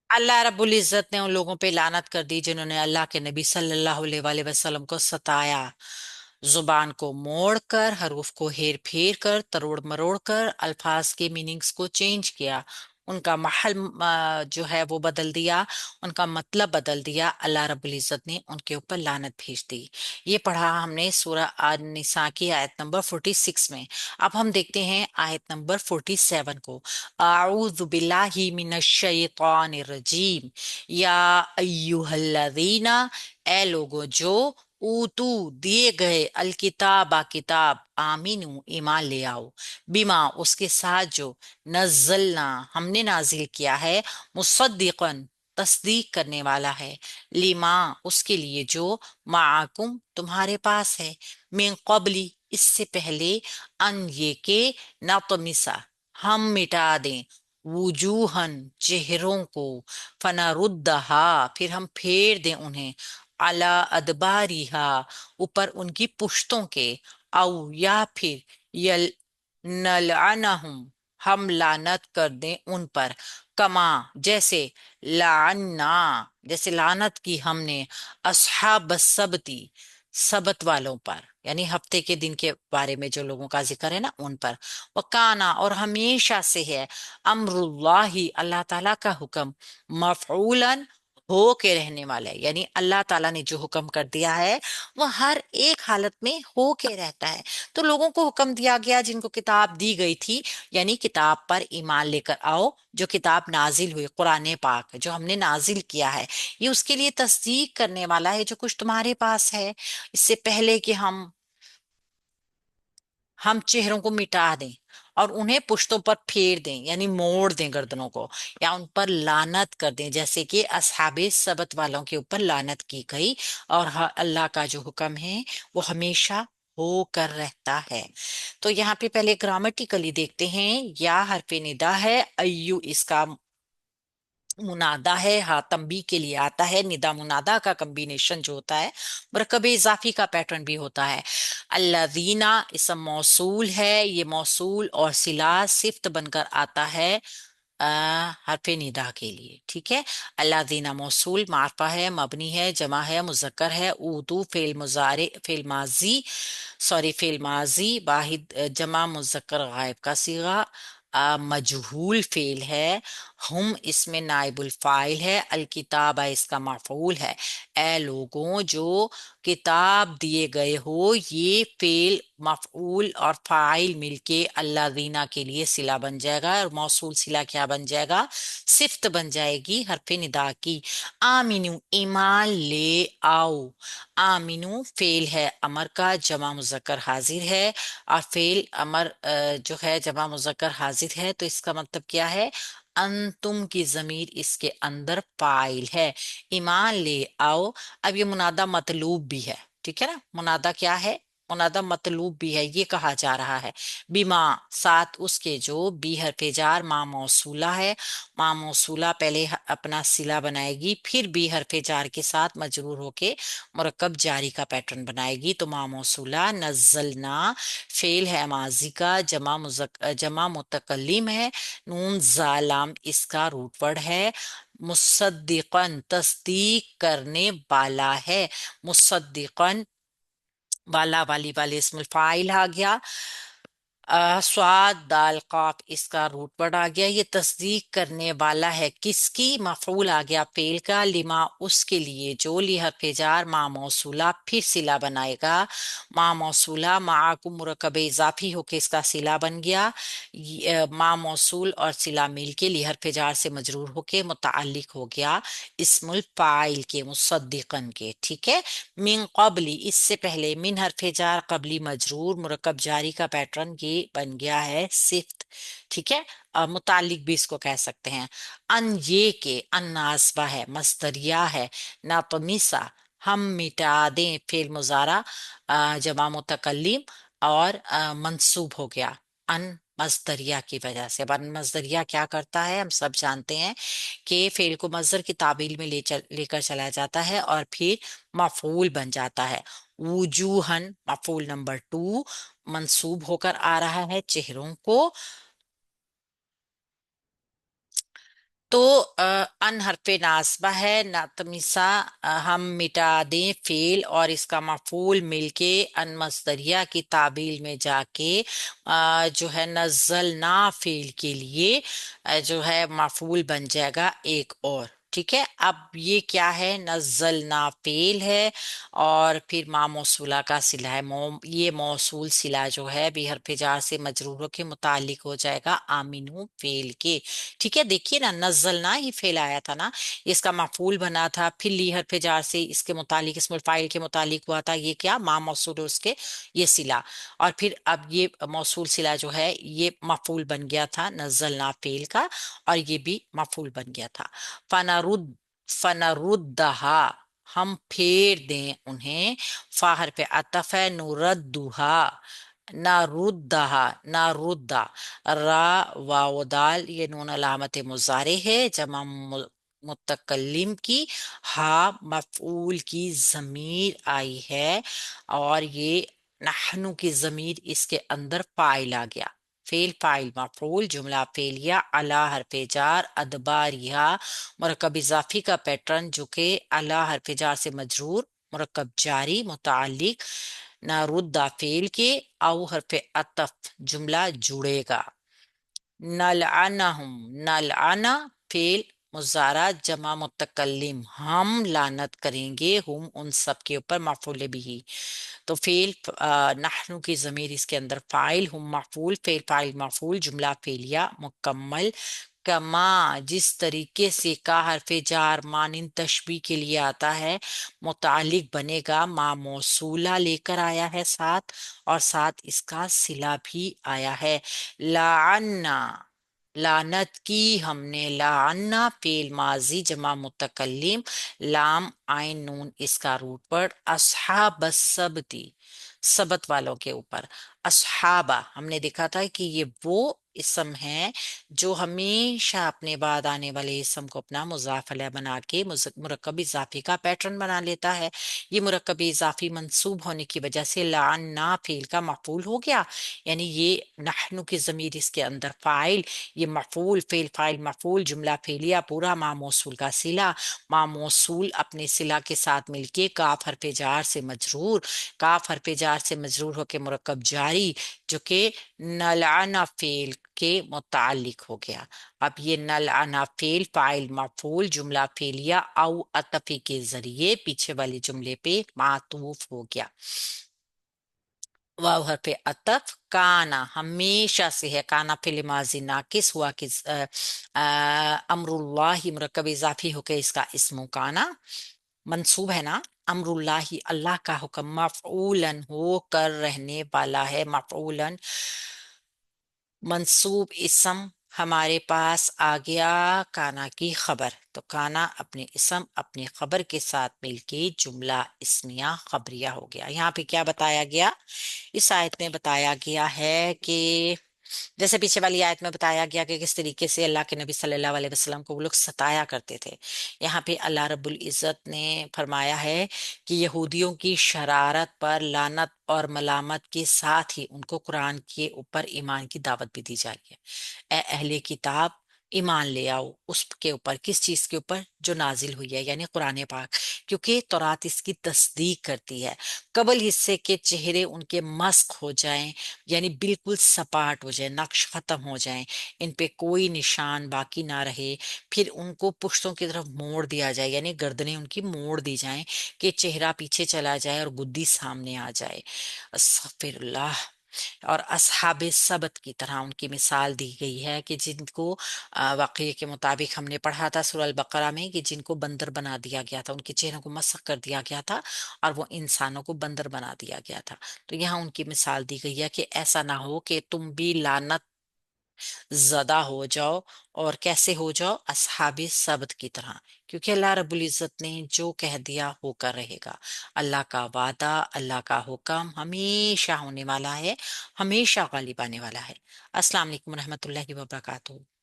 अल्लाह रब्बुल इज्जत ने उन लोगों पे लानत कर दी जिन्होंने अल्लाह के नबी सल्लल्लाहु अलैहि वसल्लम को सताया, जुबान को मोड़कर, हरूफ को हेर फेर कर, तरोड़ मरोड़ कर, अल्फाज के मीनिंग्स को चेंज किया, उनका महल जो है वो बदल दिया, उनका मतलब बदल दिया। अल्लाह रब्बुल इज्जत ने उनके ऊपर लानत भेज दी। ये पढ़ा हमने सूरह निसा की आयत नंबर 46 में। अब हम देखते हैं आयत नंबर 47 को। आऊज़ु बिल्लाहि मिनश शैतानिर रजीम। या अय्युहल्लज़ीना, ए लोगो जो ऊतू दिए गए, अल किताबा किताब, आमीनू ईमान ले आओ, बिमा उसके साथ जो, नज़लना हमने नाजिल किया है, मुसद्दिक़न तस्दीक करने वाला है, लिमा उसके लिए जो, माकुम तुम्हारे पास है, मिन क़ब्ली इससे पहले, अन ये के, नतमिसा हम मिटा दें, वुजूहन चेहरों को, फनरुद्दहा फिर हम फेर दें उन्हें, अला अदबारिहा ऊपर उनकी पुश्तों के, औ या फिर यल नलअनहुम हम लानत कर दें उन पर, कमा जैसे, लान्ना जैसे लानत की हमने, असहाब सबती सबत वालों पर, यानी हफ्ते के दिन के बारे में जो लोगों का जिक्र है ना उन पर। वकाना और हमेशा से है, अमरुल्लाही अल्लाह ताला का हुक्म, मफऊलन हो के रहने वाला है, यानी अल्लाह ताला ने जो हुक्म कर दिया है वो हर एक हालत में हो के रहता है। तो लोगों को हुक्म दिया गया जिनको किताब दी गई थी, यानी किताब पर ईमान लेकर आओ, जो किताब नाजिल हुई कुरान पाक जो हमने नाजिल किया है, ये उसके लिए तस्दीक करने वाला है जो कुछ तुम्हारे पास है। इससे पहले कि हम चेहरों को मिटा दें और उन्हें पुश्तों पर फेर दें, यानी मोड़ दें गर्दनों को, या उन पर लानत कर दें जैसे कि असहाबे सबत वालों के ऊपर लानत की गई। और अल्लाह का जो हुक्म है वो हमेशा होकर रहता है। तो यहाँ पे पहले ग्रामेटिकली देखते हैं। या हरफे निदा है, अय्यू इसका मुनादा है, हाँ तंबी के लिए आता है। निदा मुनादा का कम्बिनेशन जो होता है, मरकब इजाफी का पैटर्न भी होता है। अल्लादीना इसम मौसूल है, ये मौसूल और सिला सिफ्त बनकर आता है हरफे निदा के लिए, ठीक है। अल्लादीना मौसूल मारफा है, मबनी है, जमा है, मुजक्कर है। ऊतू फेल मुजारे फेल माजी, सॉरी फेल माजी वाहिद जमा मुजक्कर गायब का सीगा। मजहूल फेल है। हम इसमें नाइबुल फाइल है। अल किताब इसका मफऊल है। ए लोगों जो किताब दिए गए हो, ये फेल मफऊल और फाइल मिलके अल्लाज़ीना के लिए सिला बन जाएगा, और मौसूल सिला क्या बन जाएगा, सिफ्त बन जाएगी हरफे निदा की। आमिनू ईमान ले आओ। आमिनू फेल है अमर का, जमा मुजक्कर हाजिर है। और फेल अमर जो है जमा मुजक्कर हाजिर है, तो इसका मतलब क्या है, अंतुम की जमीर इसके अंदर फाइल है। ईमान ले आओ। अब ये मुनादा मतलूब भी है, ठीक है ना। मुनादा क्या है, मुनादा मतलूब भी है। ये कहा जा रहा है बिमा साथ उसके जो, बी हरफे जार मा मौसूला है। मा मौसूला पहले अपना सिला बनाएगी, फिर बी हरफे जार के साथ मजरूर होके मुरक्कब जारी का पैटर्न बनाएगी। तो मा मौसूला नज़लना फेल है माजी का, जमा मुतकल्लिम है, नून जालाम इसका रूट वर्ड है। मुसद्दिकन तस्दीक करने वाला है। मुसद्दिकन वाला वाली वाले इसमें फाइल आ गया। स्वाद दाल काफ इसका रूट वर्ड आ गया। ये तस्दीक करने वाला है किसकी, मफूल आ गया फेल का, लिमा उसके लिए जो, ली हरफेजार मा मौसूला फिर सिला बनाएगा। मा मौसूला माकू मुरकब इजाफी होके इसका सिला बन गया। मा मौसूल और सिला मिल के ली हरफेजार से मजरूर होके मुताल्लिक हो गया इस्मुल फाइल के, मुसद्दिकन के, ठीक है। मिन कबली इससे पहले, मिन हरफे जार कबली मजरूर, मुरकब जारी का पैटर्न ये बन गया है सिफ्त, ठीक है। मुतालिक भी इसको कह सकते हैं। अन ये के, अन नासबा है, मस्तरिया है। नातमिसा हम मिटा दें फेल मुजारा जमा मुतकल्लिम, और मंसूब हो गया अन मजदरिया की वजह से। अब अन मजदरिया क्या करता है हम सब जानते हैं कि फेल को मजदर की ताबील में लेकर चला जाता है और फिर मफूल बन जाता है। वुजूहन मफूल नंबर 2 मंसूब होकर आ रहा है चेहरों को। تو अन हरफ नासबा है नातमिसा, हम मिटा दें फेल और इसका मफूल मिलके अन मस्दरिया की ताबील में जाके जो है नजल ना फेल के लिए जो है मफूल बन जाएगा एक और। ठीक है, अब ये क्या है, नजल ना फेल है और फिर मा मौसूला का सिला है। ये मौसूल सिला जो है भी हरफ जार से मजरूरों के मुतालिक हो जाएगा आमिनू फेल के। ठीक है, देखिए ना, नजलना ही फेल आया था ना, इसका मफूल बना था, फिर ली हरफ जार से इसके मुतालिक इसमुल फाइल के मुतालिक हुआ था, ये क्या मा मौसूल उसके, ये सिला। और फिर अब ये मौसूल सिला जो है ये मफूल बन गया था नजलना फेल का, और ये भी मफूल बन गया था। फनरुद, फनरुद्दहा, हम फेर दें उन्हें। फाहर पे अतफ है, नुरद्दुहा, नारुद्दहा, नारुद्दा, रा वाव दाल ये नून अलामत मुजारे है, जमा मुतकल्लिम की। हा मफऊल की जमीर आई है, और ये नहनु की जमीर इसके अंदर फाइल आ गया। फेल फाइल मफूल जुमला फेलिया अला हरफे जार अदबारिहा, मुरक्कब इजाफी का पैटर्न जो कि अला हरफे जार से मजरूर, मुरक्कब जारी मुतालिक नारुद्दा फेल के, औ हरफे अतफ जुमला जुड़ेगा। नलअनहुम, नलअना फेल मुजारा जमा मुतकल्लिम, हम लानत करेंगे हुम उन सब के ऊपर मफूल बिही। तो फेल नहनु की जमीर इसके अंदर फाइल, हुम मफूल, फेल फाइल मफूल जुमला फेलिया मुकम्मल। कमा जिस तरीके से का हरफे जार मानिन तशबी के लिए आता है, मुतालिक बनेगा मा मौसूला लेकर आया है साथ, और साथ इसका सिला भी आया है। लान्ना, लानत की हमने, लान्ना फेल माजी जमा मुतकल्लिम, लाम आइन नून इसका रूट पर, असहाब सबती सबत वालों के ऊपर। असहाबा हमने देखा था कि ये वो इसम है जो हमेशा अपने बाद आने वाले इसम को अपना मुजाफ अलैह बना के मुरक्कब इजाफी का पैटर्न बना लेता है। ये मुरक्कब इजाफी मंसूब होने की वजह से लान ना फेल का मफूल हो गया, यानी ये नहनु की जमीर इसके अंदर फाइल, ये मफूल फेल फाइल मफूल जुमला फेलिया पूरा मा मौसूल का सिला, मा मौसूल अपने सिला के साथ मिलके काफ हरफे जार से मजरूर, काफ हरफे जार से मजरूर होके मुरक्कब जारी जो कि नलआना फेल के मुतालिक हो गया। अब ये नलआना फेल फाइल मफूल जुमला फेलिया औ अतफी के जरिए पीछे वाले जुमले पे मातूफ हो गया। वाव हरफ अतफ काना हमेशा से है, काना फिल माजी नाकिस हुआ कि अमरुल्लाही मुरक्कब इजाफी होके इसका इस्मु काना मंसूब है ना। अमरुल्लाही अल्लाह का हुक्म मफऊलन हो कर रहने वाला है, मफऊलन मंसूब इसम हमारे पास आ गया काना की खबर। तो काना अपने इसम अपने खबर के साथ मिलके जुमला इस्मिया खबरिया हो गया। यहाँ पे क्या बताया गया, इस आयत में बताया गया है कि जैसे पीछे वाली आयत में बताया गया कि किस तरीके से अल्लाह के नबी सल्लल्लाहु अलैहि वसल्लम को वो लोग सताया करते थे। यहाँ पे अल्लाह रब्बुल इज्जत ने फरमाया है कि यहूदियों की शरारत पर लानत और मलामत के साथ ही उनको कुरान के ऊपर ईमान की दावत भी दी जा रही है। ए अहले किताब, ईमान ले आओ उसके ऊपर, किस चीज के ऊपर, जो नाजिल हुई है यानी कुरान पाक, क्योंकि तौरात इसकी तस्दीक करती है। कबल हिस्से के चेहरे उनके मस्क हो जाएं, यानी बिल्कुल सपाट हो जाए, नक्श खत्म हो जाए, इन पे कोई निशान बाकी ना रहे, फिर उनको पुश्तों की तरफ मोड़ दिया जाए, यानी गर्दनें उनकी मोड़ दी जाएं कि चेहरा पीछे चला जाए और गुद्दी सामने आ जाए। अस्तगफिरुल्लाह। और असहाबे सबत की तरह उनकी मिसाल दी गई है कि जिनको वाकये के मुताबिक हमने पढ़ा था सूरह अल बकरा में कि जिनको बंदर बना दिया गया था, उनके चेहरों को मसख कर दिया गया था और वो इंसानों को बंदर बना दिया गया था। तो यहाँ उनकी मिसाल दी गई है कि ऐसा ना हो कि तुम भी लानत ज़दा हो जाओ, और कैसे हो जाओ, असहाबे सबत की तरह, क्योंकि अल्लाह रब्बुल इज़्ज़त ने जो कह दिया होकर रहेगा। अल्लाह का वादा, अल्लाह का हुक्म हमेशा होने वाला है, हमेशा गालिब आने वाला है। अस्सलाम वालेकुम रहमतुल्लाहि व बरकातहू।